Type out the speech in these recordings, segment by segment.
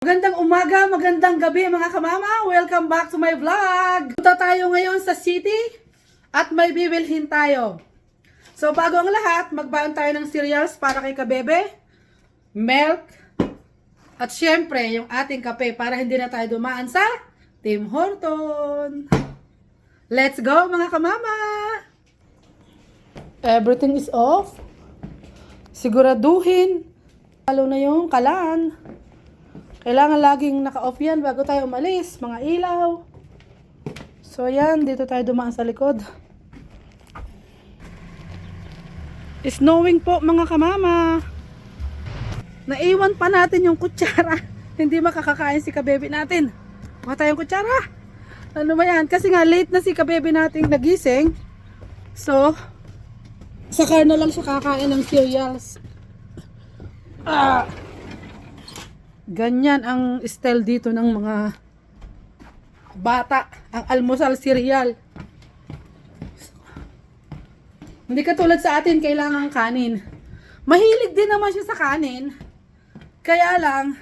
Magandang umaga, magandang gabi mga kamama. Welcome back to my vlog. Punta tayo ngayon sa city at may bibilhin tayo. So bago ang lahat, magbaon tayo ng cereals para kay kabebe, milk, at syempre yung ating kape para hindi na tayo dumaan sa Tim Horton. Let's go mga kamama! Everything is off. Siguraduhin. Lalo na yung kalan. Kailangan laging naka-off yan bago tayo umalis. Mga ilaw. So, yan. Dito tayo dumaan sa likod. Snowing po, mga kamama. Naiwan pa natin yung kutsara. Hindi makakakain si kabebe natin. Maka tayong kutsara. Ano ba yan? Kasi nga, late na si kabebe natin nagising. So, saka na lang siya kakain ng cereals. Ganyan ang style dito ng mga bata, ang almusal cereal. Hindi katulad sa atin kailangan kanin. Mahilig din naman siya sa kanin. Kaya lang,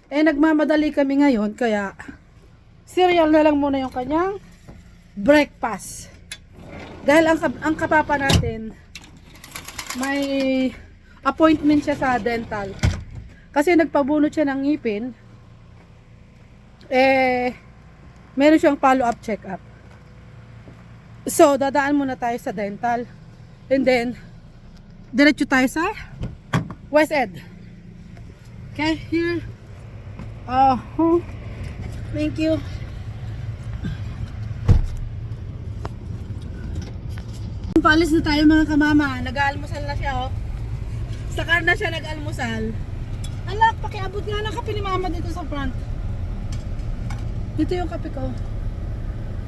nagmamadali kami ngayon, kaya cereal na lang muna yung kanyang breakfast. Dahil ang kapapa natin, may appointment siya sa dental. Kasi nagpabunot siya ng ngipin, meron siyang follow-up check-up. So, dadaan muna tayo sa dental. And then, diretso tayo sa West Ed. Okay, here. Thank you. Paalis na tayo mga kamama. Nag-aalmusal na siya, oh. Sa car na siya nag-almusal. Alak, pakiabot nga ng kape ni mama dito sa front. Dito yung kape ko.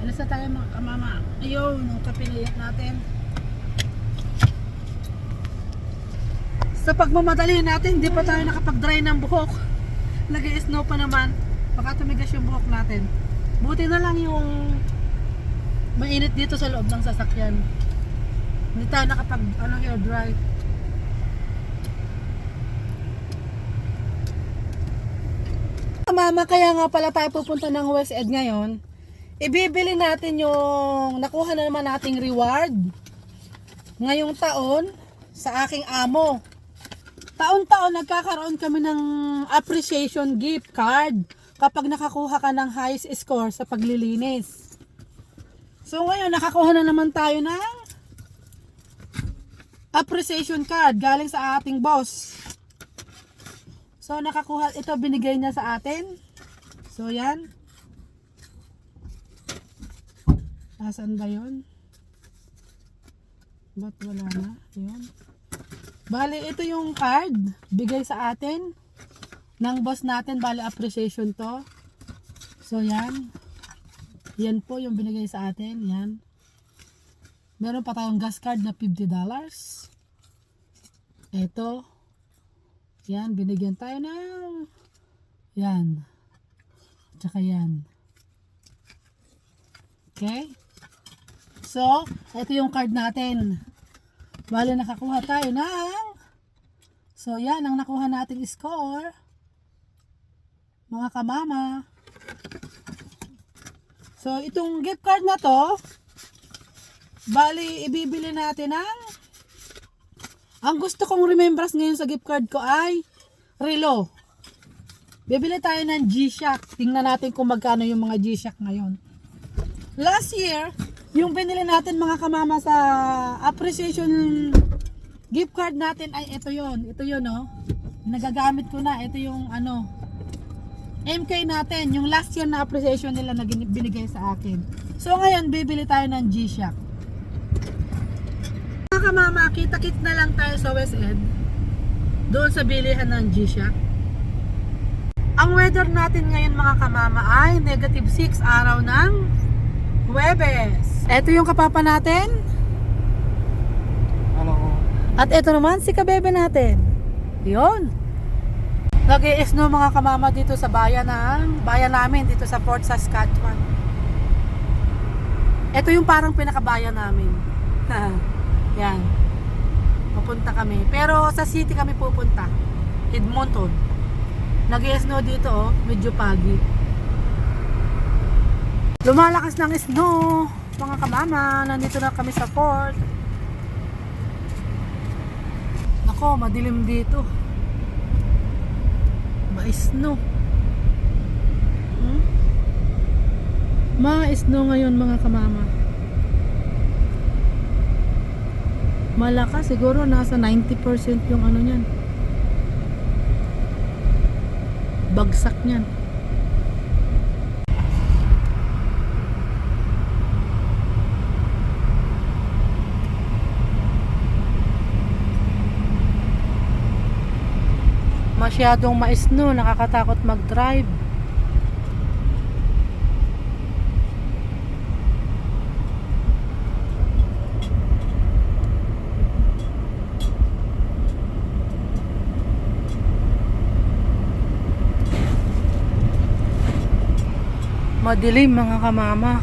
Alas na tayo mga kamama. Ayun, yung kape natin. Sa pagmamadali natin, hindi pa tayo nakapag-dry ng buhok. Nag-i-snow pa naman. Baka tumigas yung buhok natin. Buti na lang yung mainit dito sa loob ng sasakyan. Hindi tayo hair dry. Mama, kaya nga pala tayo pupunta ng West Ed ngayon. Ibibili natin yung nakuha na naman nating reward ngayong taon sa aking amo. Taon-taon nagkakaroon kami ng appreciation gift card kapag nakakuha ka ng highest score sa paglilinis. So ngayon nakakuha na naman tayo ng appreciation card galing sa ating boss. So nakakuha, ito binigay niya sa atin. So yan. Nasaan ba yun? Ba't wala na? Yun. Bali, ito yung card. Bigay sa atin ng boss natin. Bali, appreciation to. So yan. Yan po yung binigay sa atin. Yan. Meron pa tayong gas card na $50. Ito. Yan, binigyan tayo ng yan. Tsaka yan. Okay? So, ito yung card natin. Bale, nakakuha tayo ng so, yan ang nakuha nating score. Mga kamama. So, itong gift card na to, bali, ibibili natin ng ang gusto kong remembrance ngayon sa gift card ko ay relo. Bibili tayo ng G-Shock. Tingnan natin kung magkano yung mga G-Shock ngayon. Last year, yung binili natin mga kamama sa appreciation gift card natin ay ito yon. Ito yon, oh. Nagagamit ko na. Ito yung ano MK natin. Yung last year na appreciation nila na binigay sa akin. So ngayon, bibili tayo ng G-Shock. Mga kamama, kita-kit na lang tayo sa West Ed. Doon sa bilihan ng G-Shock. Ang weather natin ngayon mga kamama ay -6 araw ng Huwebes. Ito yung kapapa natin. Ano? At ito naman si kabebe natin. Yun. Nag-i-snow mga kamama dito sa bayan namin dito sa Fort Saskatchewan. Ito yung parang pinakabayan namin. Yan. Pupunta kami. Pero sa city kami pupunta. Edmonton. Nag-snow dito oh, medyo pagi. Lumalakas ng snow, mga kamama. Nandito na kami sa fort. Nako, madilim dito. Ma-snow. Ma-snow ngayon mga kamama. Malakas, siguro nasa 90% yung ano niyan. Bagsak niyan. Masyadong ma-snow, nakakatakot mag-drive. Madilim mga kamama.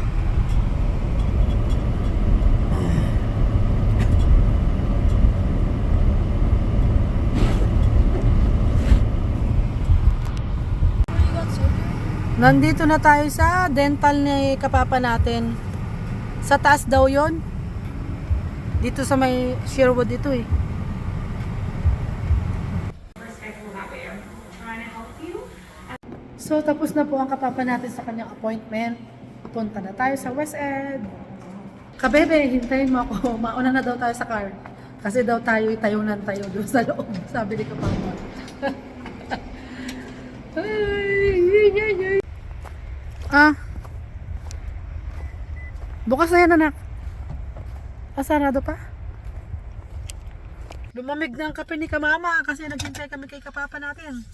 Nandito na tayo sa dental ni kapapa natin. Sa taas daw yon. Dito sa may Sherwood ito eh. So tapos na po ang kapapa natin sa kanyang appointment. Punta na tayo sa West Ed. Kabebe, hintayin mo ako. Mauna na daw tayo sa car. Kasi daw tayo itayunan tayo doon sa loob. Sabi ni kapapa. Bukas na yan anak. Sarado pa. Lumamig na ang kape ni kamama kasi naghintay kami kay kapapa natin.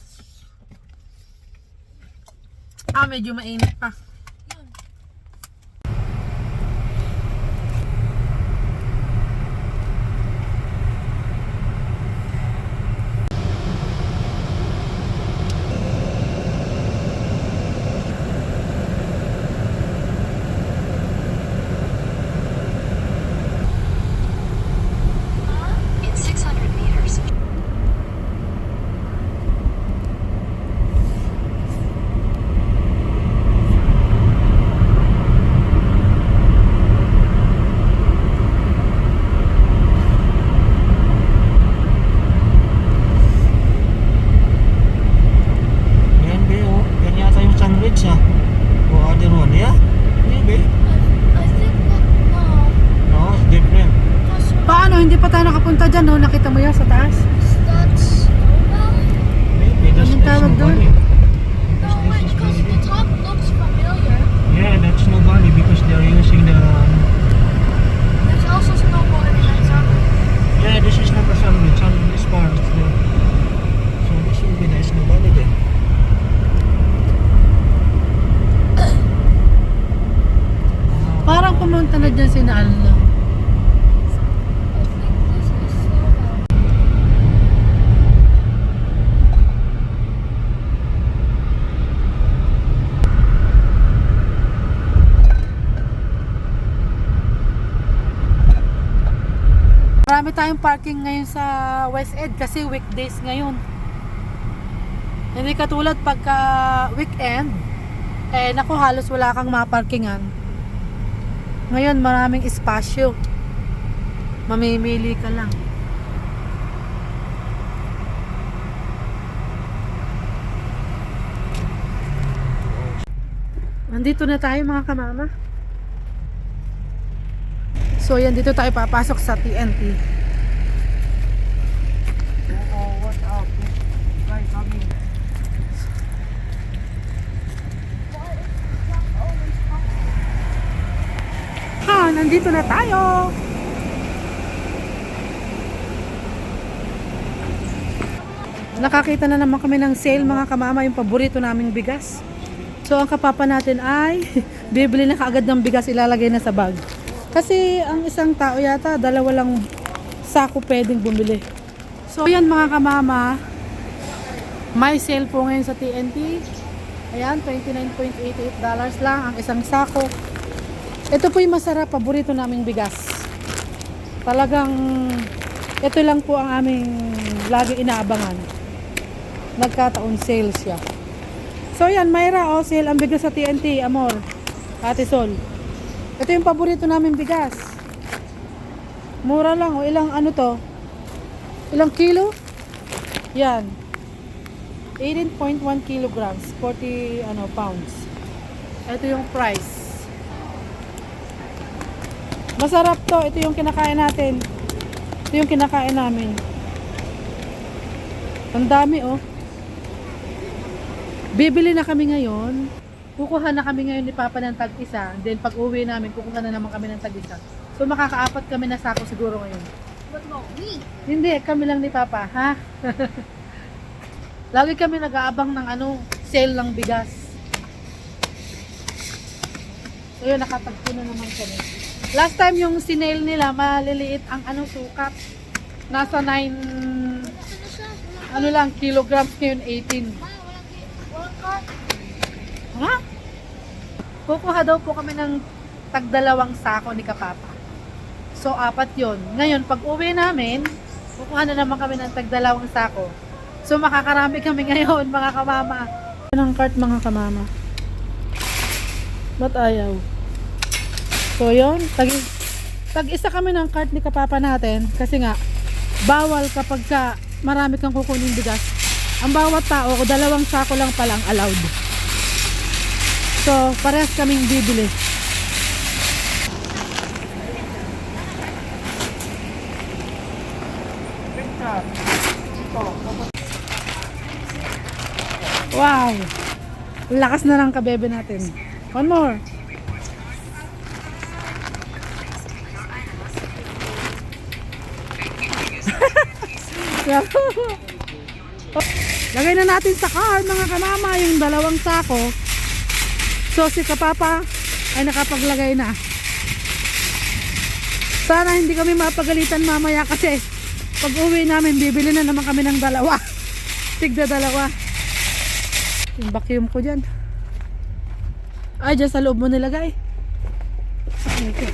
Medyo mainit pa. Hindi pa tayo nakapunta dyan, no? Nakita mo yan sa taas? That's Maybe. Anong tawag doon? no, wait, because the top looks familiar. Yeah, that's Snow Valley because they're using the... There's also snowboarding at Sunday. Yeah, this is not the Sunway. Sunway is far. So this will be the Snow Valley then. Parang pumunta na dyan si Naalla. I think this is Snow Valley. Marami tayong parking ngayon sa West Ed kasi weekdays ngayon. Hindi katulad pagka weekend, naku halos wala kang maparkingan. Ngayon maraming espasyo. Mamimili ka lang. Nandito na tayo mga kamama. So yan, dito tayo papasok sa TNT. What up? Right, coming. Nandito na tayo. Nakakita na naman kami ng sale mga kamama, yung paborito naming bigas. So ang kapapa natin ay bibili na kaagad ng bigas, ilalagay na sa bag. Kasi ang isang tao yata, dalawa lang sako pwedeng bumili. So yan mga kamama, may sale po ngayon sa TNT. Ayan, $29.88 lang ang isang sako. Ito po yung masarap, paborito naming bigas. Talagang ito lang po ang aming lagi inaabangan. nagkataon sale siya. So yan, Myra, oh, sale ang bigas sa TNT, Amor, Ate Sol. Ito yung paborito namin bigas. Mura lang, oh, ilang ano to? Ilang kilo? Yan. 18.1 kilograms, 40 pounds. Ito yung price. Masarap to, ito yung kinakain natin. Ito yung kinakain namin. Ang dami, oh. Bibili na kami ngayon. Kukuha na kami ngayon ni Papa ng tag-isa. Then pag uwi namin, kukuha na naman kami ng tag-isa. So makakaapat kami na sako siguro ngayon. What about me? Hindi, kami lang ni Papa, ha? Lagi kami nag-aabang ng sale ng bigas. So yun, nakatagpo na naman kami. Last time yung sinail nila, maliliit ang sukat. Nasa 9 lang, kilograms, ngayon 18. Walang cart. Ha? Kukuha daw po kami ng tagdalawang sako ni Kapapa. So, 4 yon. Ngayon, pag uwi namin, kukuha na naman kami ng tagdalawang sako. So, makakarami kami ngayon, mga kamama. Ng cart, mga kamama. Ba't ayaw? So, yun. Tag-isa kami ng cart ni Kapapa natin. Kasi nga, bawal kapag marami kang kukunin bigas. Ang bawat tao, 2 sako lang palang allowed. So, parehas kaming bibili. Wow! Lakas na ng kabebe natin. One more. Lagay na natin sa car, mga kamama, yung 2 sako. So, si Kapapa ay nakapaglagay na. Sana hindi kami mapagalitan mamaya kasi pag uwi namin, bibili na naman kami ng 2. Tigda 2. Yung vacuum ko dyan. Ay, dyan sa loob mo nilagay. Okay.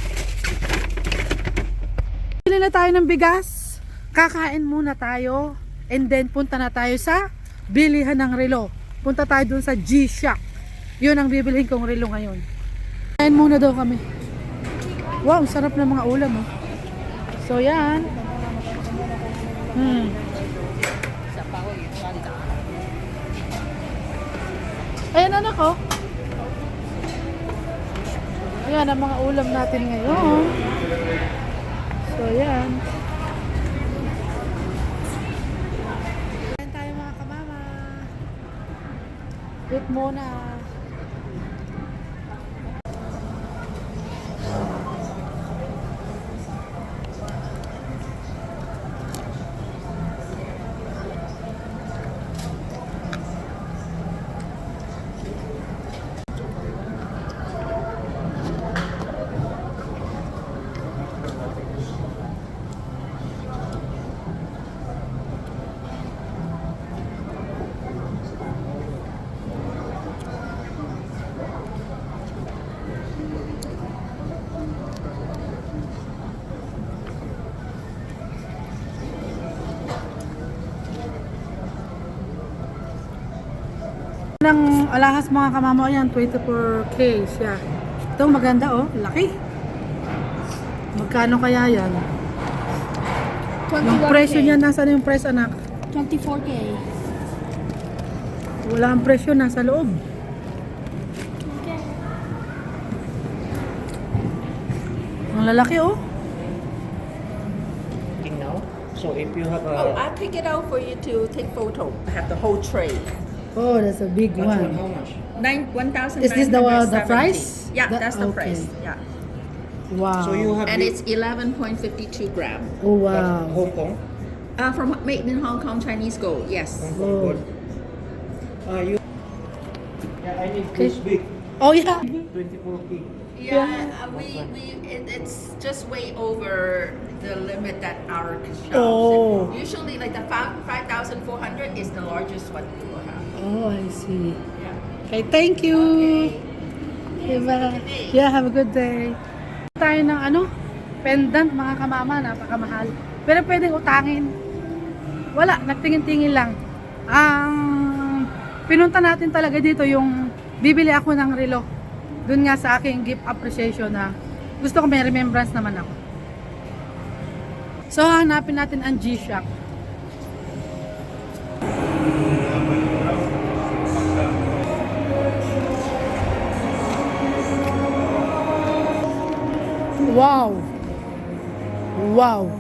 Bili na tayo ng bigas. Kakain muna tayo. And then, punta na tayo sa bilihan ng relo. Punta tayo dun sa G-Shock. Yun ang bibilihin kong relo ngayon. Kain muna daw kami. Wow, sarap ng mga ulam, oh. So, yan. Ayan, anak, oh. Ayan ang mga ulam natin ngayon. So, yan. Kain tayo, mga kamama. Eat muna. Ng alahas, mga kamama, yan 24K siya. Ito maganda, oh, laki. Magkano kaya yan? 21K. Yung presyo niya, nasaan yung price, anak? 24K. Wala ang presyo, nasa loob. Okay. Ang lalaki, oh. Now, so if you have Oh, a I'll pick it out for you to take photo. I have the whole tray. Oh, that's a big that one, one. how much? 1,970. Is this the price? Yeah, That- that's the okay. price. Yeah, Wow. So you have and the- it's 11.52 gram. Oh, what, wow. Hong Kong? From made in Hong Kong Chinese gold. Yes. Hong Kong Oh. gold. You. Yeah, I need Okay. this big. Oh, yeah. 24K. Yeah, it's just way over the limit that our shop. Oh. Usually, like the 5,400 is the largest one we will have. Oh, I see. Yeah. Okay, thank you. Diba? Yeah, have a good day. Tayo ng pendant, mga kamama, napakamahal. Pero pwedeng utangin. Wala, nagtingin-tingin lang. Ang pinunta natin talaga dito yung bibili ako ng relo. Doon nga sa aking gift appreciation na gusto ko may remembrance naman ako. So, hanapin natin ang G-Shock. Wow! Wow!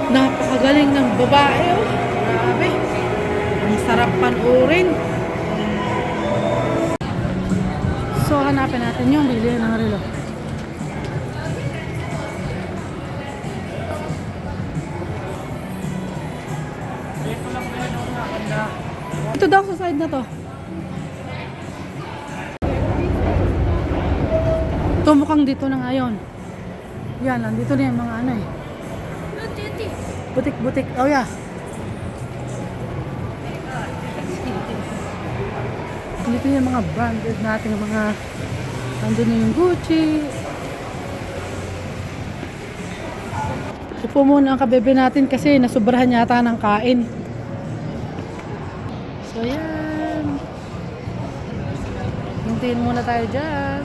Napakagaling ng babae, oh. Grabe. Ang sarap panurin. So, hanapin natin yung bili ng relo. Ito daw sa side na to. Ito mukhang dito na ngayon. Yan, nandito na yung mga ano eh. Butik-butik. Oh yeah. Dito yung mga branded natin, mga nandun na yung Gucci. Upo muna ang kabebe natin kasi nasubrahan yata ng kain. So yan. Hintayin muna tayo dyan.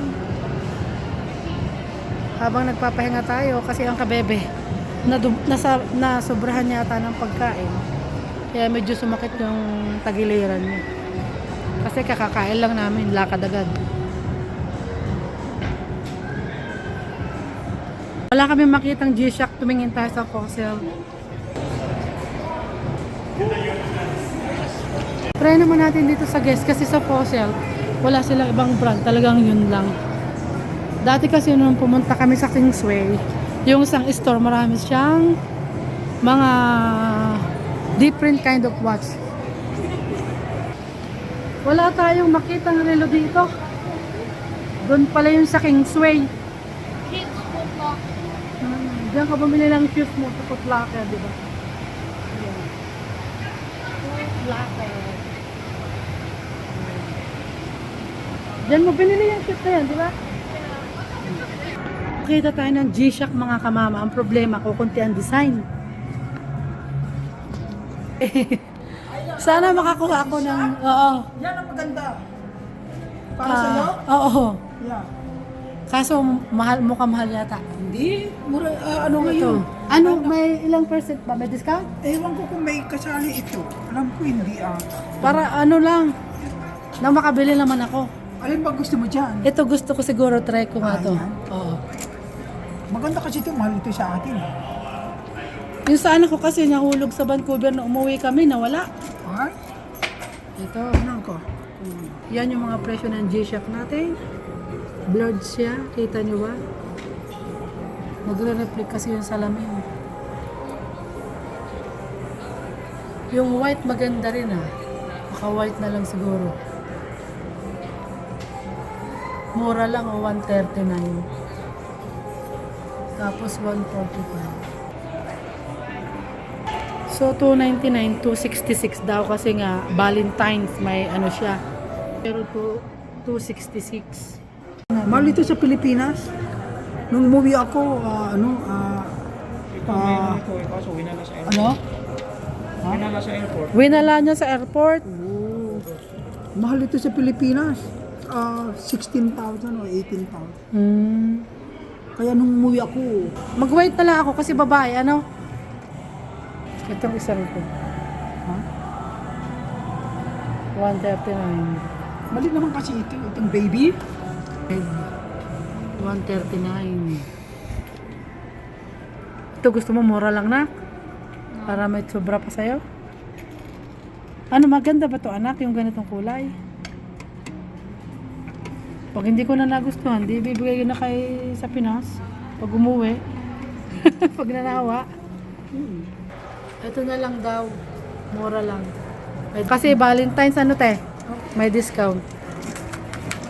Habang nagpapahinga tayo kasi ang kabebe nasobrahan yata ng pagkain. Kaya medyo sumakit yung tagiliran niya. Kasi kakakain lang namin, lakad agad. Wala kami makitang G-Shock, tumingin tayo sa Fossil. Try naman natin dito sa Guess kasi sa Fossil, wala silang ibang brand, talagang yun lang. Dati kasi nung pumunta kami sa Kingsway, yung isang store, marami siyang mga different kind of watch. Wala tayong makitang relo dito. Doon pala yung sa Kingsway. Kids foot lock. Diyan ka bumili ng shoes mo sa Foot Locker, di ba? Foot Locker. Diyan mo binili yung shoes na yan, di ba? Kita tayo ng G-Shock mga kamama. Ang problema ko, kunti ang design. Sana makakuha ako ng... Oo. Yan ang maganda. Para Ah, sa'yo? oo. Yeah. Kaso mahal, mukhang mahal yata. Hindi. Mura, ano Ito. ngayon? Ano, may ilang percent ba? May discount? Ewan ko kung may kasali ito. Alam ko hindi Para ano lang, na makabili naman ako. Alin ba gusto mo dyan? Ito gusto ko siguro try ko nga to. Ayan. Oo. Maganda kasi ito. Mahal ito sa atin. Yung sa anak ko kasi nahulog sa Vancouver na umuwi kami, nawala. Ay, Ito. tingnan ko. Yan yung mga presyo ng G-Shock natin. Blurred siya. Kita nyo ba? Nagre-reflect kasi yung salamin. Yung white maganda rin ah. Baka white na lang siguro. Mura lang o 139. Tapos 145. So 299, 266 daw kasi nga Valentine's may ano siya. Pero 266. Mahal ito sa Pilipinas. Nung umuwi ako, Ano? Winala niya sa airport. mahal ito sa Pilipinas. 16,000 o 18,000. Hmm. Kaya nung umuwi ako, Mag-wait na lang ako kasi babae, ano? Itong isa rito. ha? 139. Mali naman kasi ito, itong baby. 139. Ito gusto mo mura lang na? Para may sobra pa sa'yo? Ano, maganda ba to anak? Yung ganitong kulay? Pag hindi ko na nagustuhan, di bibigay na kay sa Pinas. Pag umuwi. Pag nanawa. Ito na lang daw. Mura lang. Kasi Valentine's ano te? May discount.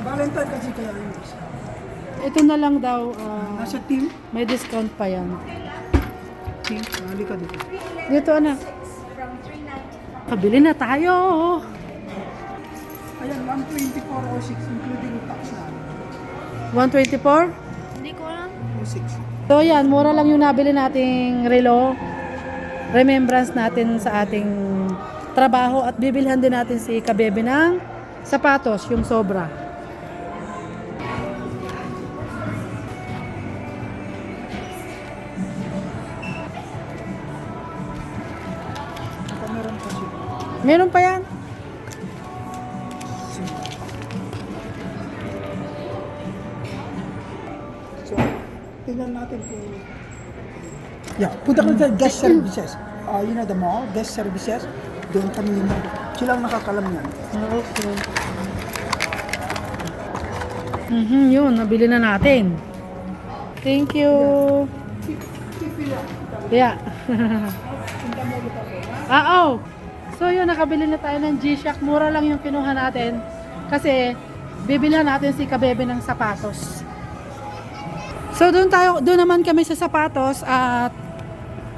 Valentine kasi kaya yun. Ito na lang daw. Nasa team. May discount pa yan. Team, hali ka dito. Dito anak. Kabili na tayo. Ayan, 124 o 6 including tax na. 124? Hindi ko alam. 6. So yan, mura lang yung nabili nating relo. Remembrance natin sa ating trabaho at bibilhan din natin si Kabebe ng sapatos, yung sobra. Meron pa siya. Meron pa yan. So, tingnan natin kung... Yeah, punta ko sa guest services. You know the mall, guest services. Doon kami yun. Sila ang nakakalam yan. Okay. Yun, nabili na natin. Thank you. Yeah. Oo. So yun, nakabili na tayo ng G-Shock. Mura lang yung kinuha natin. Kasi, bibilhan natin si Kabebe ng sapatos. So doon naman kami sa sapatos at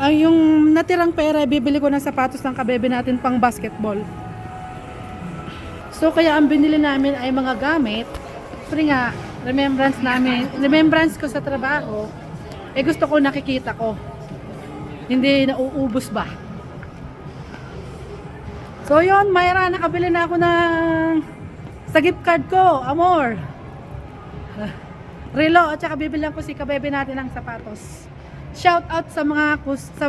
ang yung natirang pera, bibili ko ng sapatos ng Kabebe natin pang basketball. So kaya ang binili namin ay mga gamit. Pero nga, remembrance ko sa trabaho, gusto ko nakikita ko. Hindi nauubos ba. So yun, Myra, nakabili na ako ng sa gift card ko, Amor. Relo, at saka bibilang ko si Kabebe natin ng sapatos. Shout out sa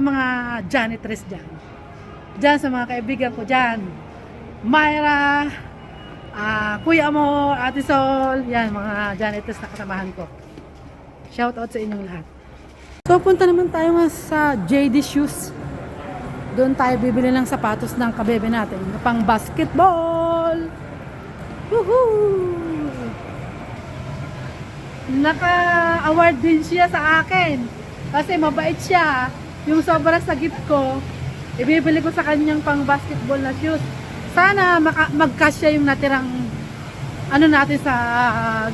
mga janitress dyan. Dyan sa mga kaibigan ko dyan. Myra, Kuya Amor, Ate Sol, yan, mga janitress na kasamahan ko. Shout out sa inyong lahat. So, punta naman tayo nga sa JD Shoes. Doon tayo bibili ng sapatos ng Kabebe natin. Pang basketball! Woohoo! Naka-award din siya sa akin. Kasi mabait siya. Yung sobra sa gift ko, ibibili ko sa kanyang pang basketball na shoes. Sana magkasya yung natirang ano natin sa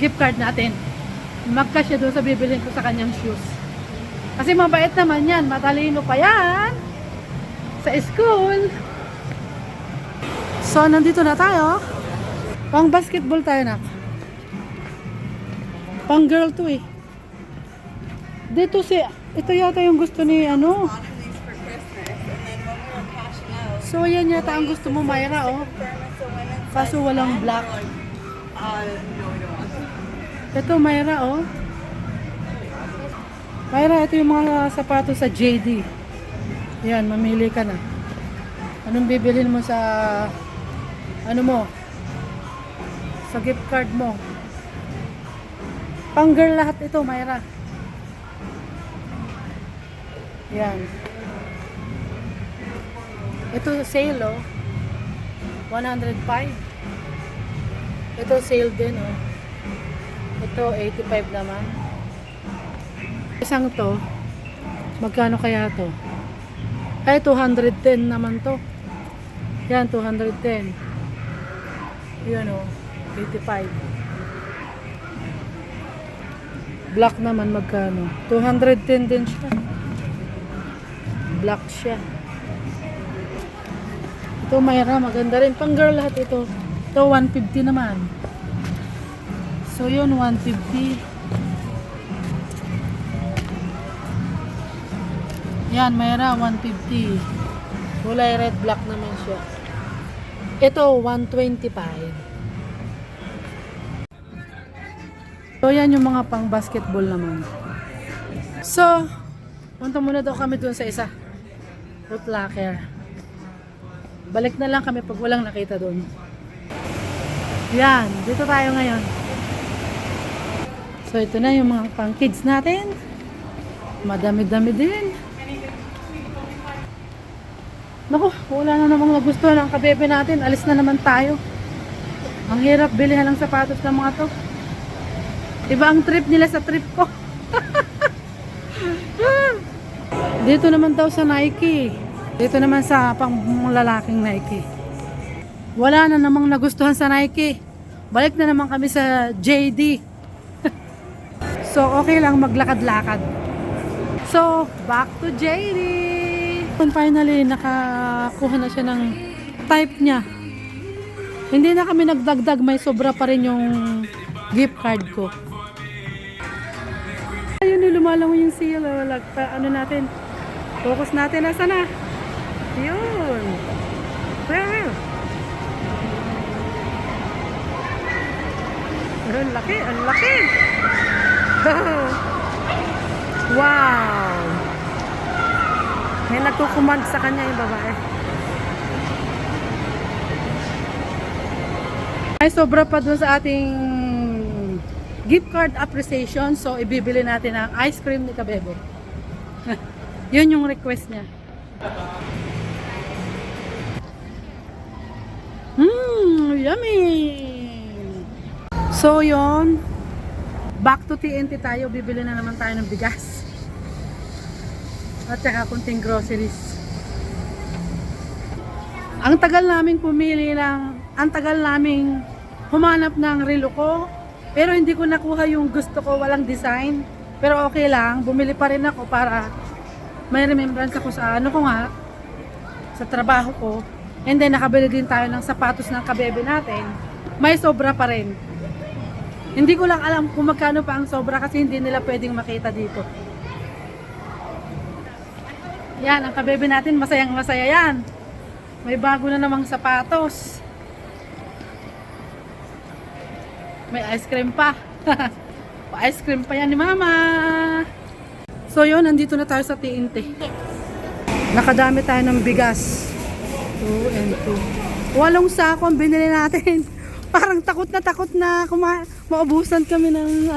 gift card natin. Magkasya doon sa bibilin ko sa kanyang shoes. Kasi mabait naman yan. Matalino pa yan. Sa school. So, nandito na tayo. Pang basketball tayo na. Pang girl to eh. Dito ito yata yung gusto ni ano. So yan yata ang gusto mo, Myra, oh. Kaso walang black. Ito, Myra, oh. Myra, ito yung mga sapatos sa JD. Yan, mamili ka na. Anong bibilhin mo sa ano mo? Sa gift card mo. Pang girl lahat ito, Myra. Yan. Ito sale, oh. 105. Ito sale din, oh. Ito 85 naman. Isang to, magkano kaya to? Ay, 210 naman to. Yan, 210. Yan, oh. 85. Black naman magkano? 210 din siya. Black siya. Ito, Myra, maganda rin. Pang girl lahat ito. Ito, 150 naman. So, yun, 150. Yan, Myra, 150. Kulay red, black naman siya. Ito, 125. So, yan yung mga pang basketball naman. So, punta muna daw kami dun sa isa. Foot Locker. Balik na lang kami pag walang nakita dun. Yan, dito tayo ngayon. So, ito na yung mga pang kids natin. Madami-dami din. Naku, wala na namang nagustuhan ang Kabebe natin. Alis na naman tayo. Ang hirap bilihan ng sapatos ng mga to. Iba ang trip nila sa trip ko. Dito naman daw sa Nike. Dito naman sa pang lalaking Nike. Wala na namang nagustuhan sa Nike. Balik na naman kami sa JD. So, okay lang maglakad-lakad. So, back to JD. And finally, nakakuha na siya ng type niya. Hindi na kami nagdagdag. May sobra pa rin yung gift card ko. lumalangoy yung seal. Oh. Ano natin? Focus natin. Nasaan na? Yun. Well. Ang laki. Ang laki. Wow. May nagkukumand sa kanya yung babae. Ay, sobra pa dun sa ating gift card appreciation. So, ibibili natin ang ice cream ni Kabebe. Yun yung request niya. Yummy! So, yun. Back to TNT tayo. Bibili na naman tayo ng bigas. At saka kunting groceries. Ang tagal naming pumili ang tagal naming humanap ng relo ko. Pero hindi ko nakuha yung gusto ko, walang design. Pero okay lang, bumili pa rin ako para may remembrance ako sa ano ko nga, sa trabaho ko. And then nakabili din tayo ng sapatos ng Kabebe natin. May sobra pa rin. Hindi ko lang alam kung magkano pa ang sobra kasi hindi nila pwedeng makita dito. Yan, ang Kabebe natin, masayang masaya yan. May bago na namang sapatos. May ice cream pa. Ice cream pa yan ni Mama. So yun, nandito na tayo sa TNT. Nakadami tayo ng bigas. 2 and 2. 8 sako ang binili natin. Parang takot na maubusan kami ng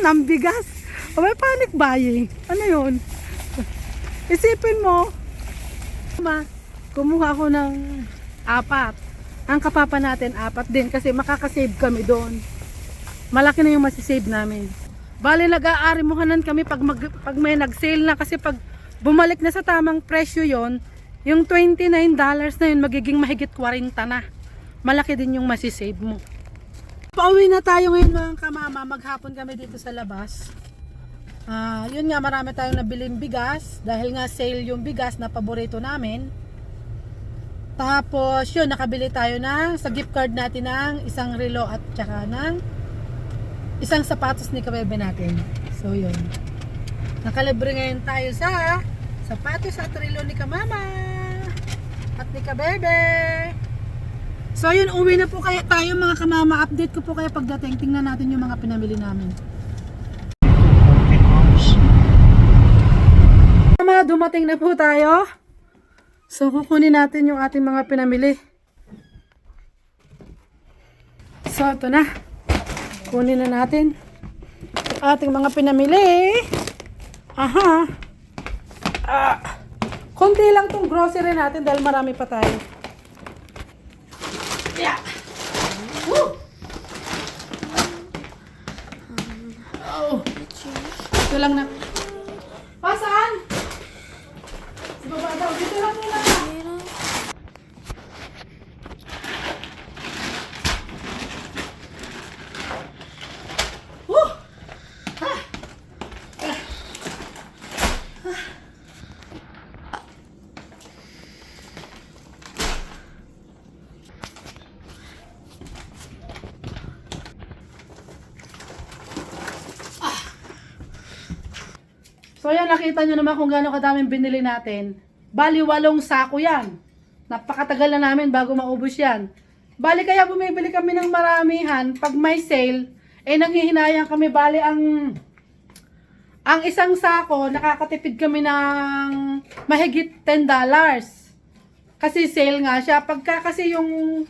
ng bigas. O may panic buying. Ano yun? Isipin mo, kumuha ako ng 4. Ang kapapa natin 4 din kasi makakasave kami doon. Malaki na yung masisave namin. Bale, nag-aarimuhanan kami pag may nag-sale na kasi pag bumalik na sa tamang presyo yon, yung $29 na yun magiging mahigit 40 na. Malaki din yung masisave mo. Pauwi na tayo ngayon mga kamama. Maghapon kami dito sa labas. Yun nga, marami tayong nabiling bigas dahil nga sale yung bigas na paborito namin. Tapos yun, nakabili tayo sa gift card natin ng isang relo at saka ng isang sapatos ni Kabebe natin. So yun, nakalibre ngayon tayo sa sapatos at relo ni Kamama at ni Kabebe. So yun, uwi na po kaya tayo mga kamama. Update ko po kaya pagdating. Tingnan natin yung mga pinamili namin. Dumating na po tayo. So kukunin natin yung ating mga pinamili. So ito na. Kunin na natin yung ating mga pinamili. Aha. Konti lang tong grocery natin dahil marami pa tayo. Yeah. Woo. Oh. Ito lang na. Pasaan? Sa baba daw. Dito lang muna. Woo. So yan, nakita nyo naman kung gaano kadaming binili natin. Bali 8 sako yan. Napakatagal na namin bago maubos yan. Bali kaya bumibili kami ng maramihan. Pag may sale, nanghihinayang kami. Bali ang isang sako, nakakatipid kami ng mahigit $10. Kasi sale nga siya. Pagka kasi yung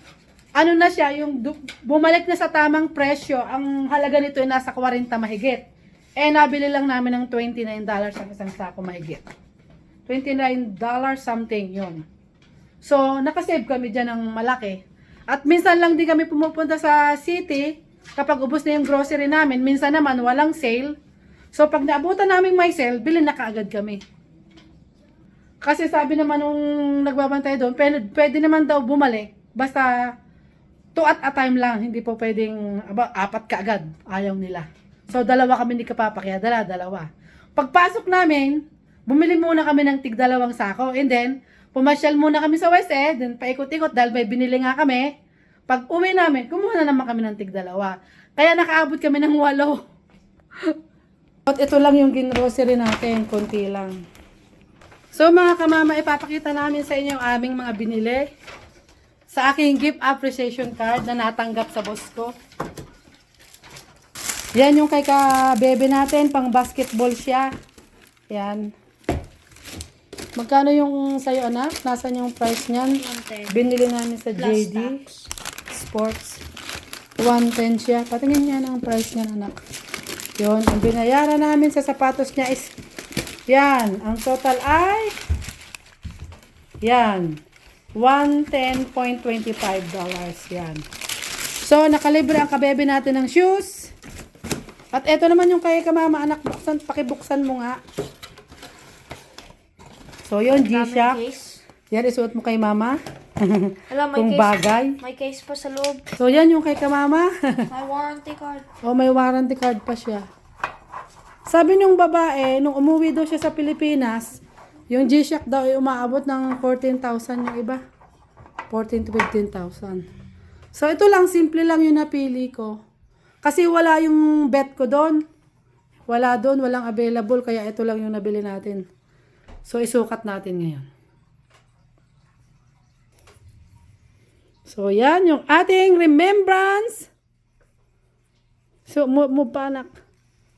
na siya, yung bumalik na sa tamang presyo, ang halaga nito ay nasa 40 mahigit. Nabili lang namin ng $29 ang isang sako mahigit. $29 something yun. So, nakasave kami dyan ng malaki. At minsan lang din kami pumupunta sa city kapag ubos na yung grocery namin. Minsan naman walang sale. So, pag naabutan namin may sale, bilhin na kaagad kami. Kasi sabi naman nung nagbabantay doon, pwede naman daw bumalik. Basta 2 at a time lang. Hindi po pwedeng 4 kaagad. Ayaw nila. So, 2 kami ni Kapapa, kaya dalawa. Pagpasok namin, bumili muna kami ng tig 2 sako. And then, pumasyal muna kami sa West End. Then, paikot-ikot dahil may binili nga kami. Pag uwi namin, kumuha na naman kami ng tig 2. Kaya nakaabot kami ng 8. At ito lang yung grocery natin, konti lang. So mga kamama, ipapakita namin sa inyo ang aming mga binili sa aking gift appreciation card na natanggap sa boss ko. Yan yung kay ka-bebe natin, pang basketball siya. Yan. Magkano yung sa'yo, anak? Nasaan yung price niyan? 110. Binili namin sa Plus JD tax. Sports. 110 siya. Patingin niya ang price niya, anak. Yun, ang binayaran namin sa sapatos niya is, yan, ang total ay, yan, $110.25. Yan. So, nakalibre ang kabebe natin ng shoes. At eto naman yung kay kamama, anak, buksan, pakibuksan mo nga. So, yun, G-Shock. Case. Yan, isuot mo kay mama. Alam, may Kung case. bagay. May case pa sa loob. So, yan yung kay kamama. May warranty card. O, may warranty card pa siya. Sabi nung babae, nung umuwi daw siya sa Pilipinas, yung G-Shock daw ay umaabot ng 14,000 yung iba. 14 to 15,000. So, ito lang, simple lang yung napili ko. Kasi wala yung bet ko doon. Wala doon, walang available, kaya ito lang yung nabili natin. So, isukat natin ngayon. So, yan yung ating remembrance. So, move pa, anak.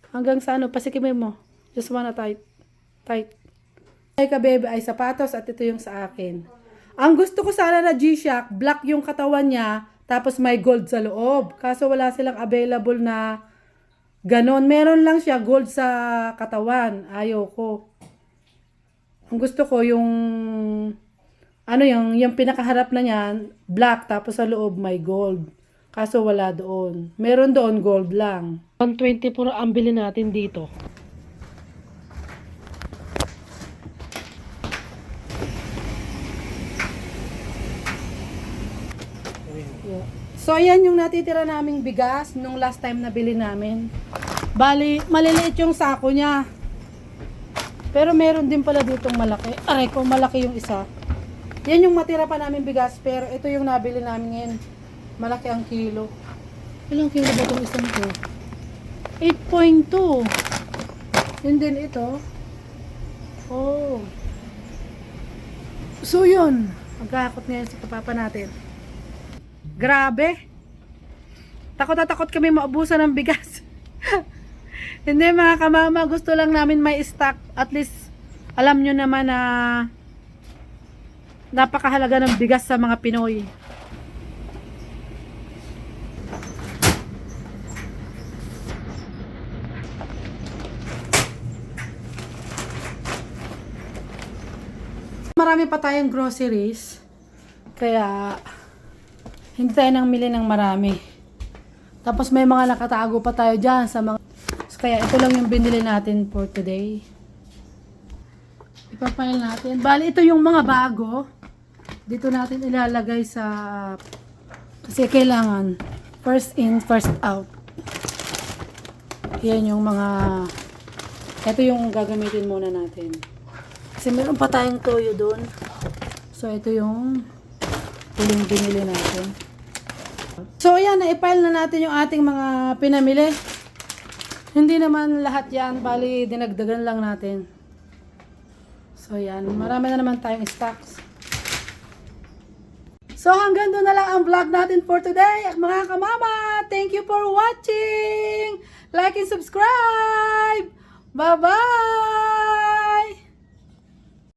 Hanggang sa ano, pasikimin mo. Just wanna tight. Tight. Ay kabebe ay sapatos at ito yung sa akin. Ang gusto ko sana na G-Shock, black yung katawan niya, tapos may gold sa loob. Kaso wala silang available na ganon. Meron lang siya gold sa katawan. Ayaw ko. Ang gusto ko yung ano yung pinakaharap na niyan, black, tapos sa loob may gold. Kaso wala doon. Meron doon gold lang. 120 puro ang bili natin dito. Yeah. So ayan yung natitira naming bigas nung last time na bili namin. Bali, maliliit yung sako niya. Pero meron din pala ditong malaki. Aray ko, malaki yung isa. Yan yung matira pa namin bigas, pero ito yung nabili namin ngayon. Malaki ang kilo. Ilang kilo ba itong isang to? 8.2. Yun din ito. Oh. So yun. Magkakot ngayon sa kapapa natin. Grabe. Takot na takot kami maubusan ng bigas. Hindi mga kamama, gusto lang namin may stock. At least, alam nyo naman na napakahalaga ng bigas sa mga Pinoy. Marami pa tayong groceries. Kaya, hindi tayo nang mili ng marami. Tapos may mga nakatago pa tayo dyan sa mga... So, kaya ito lang yung binili natin for today. Ipapile natin. Bali, ito yung mga bago. Dito natin ilalagay sa... Kasi kailangan first in, first out. Yan yung mga... Ito yung gagamitin muna natin. Kasi meron pa tayong toyo doon. So, ito yung huling binili natin. So, ayan, na-file na natin yung ating mga pinamili. Hindi naman lahat yan, bali dinagdagan lang natin. So, ayan, marami na naman tayong stocks. So, hanggang doon na lang ang vlog natin for today. Mga kamama, thank you for watching! Like and subscribe! Bye-bye!